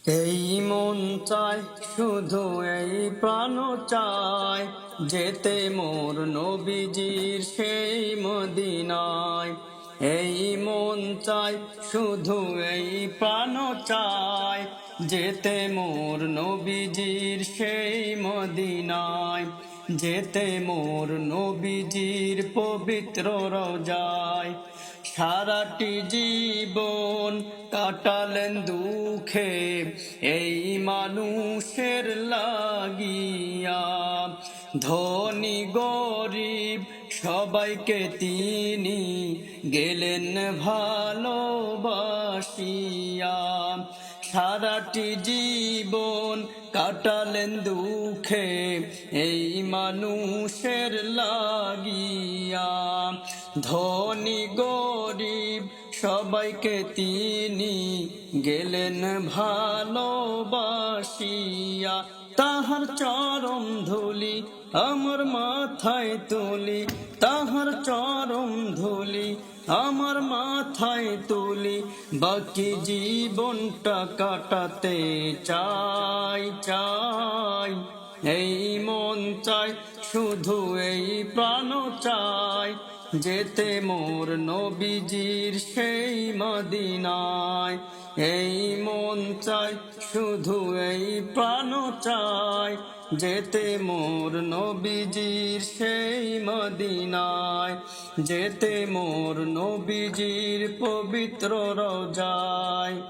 এই মন চায় শুধু এই প্রাণ চায় যেতে মোর নবীজির সেই মদিনায়। এই মন চায় শুধু এই প্রাণ চায় যেতে মোর নবীজির সেই মদিনায়। যেতে মোর নবীজির পবিত্র রওজায়। সারাটি জীবন কাটালেন দুঃখে এই মানুষের লাগিয়া। ধনী গরিব সবাইকে তিনি গেলেন ভালোবাসিয়া। সারাটি জীবন কাটালেন দুঃখে এই মানুষের লাগিয়া। ধনী গরিব সবাইকে তিনি গেলেন ভালোবাসিয়া। তাহার চরণ ধুলি আমার মাথায় তুলি, তাহার চরণ ধুলি আমার মাথায় তুলি, বাকি জীবনটা কাটাতে চাই চাই। এই মন চাই শুধু এই প্রাণ চাই যেতে মোর নবীজির সেই মদিনায়। এই মন চাই শুধু এই প্রাণ চাই যেতে মোর নবীজির সেই মদিনায়। যেতে মোর নবীজির পবিত্র রওজায়।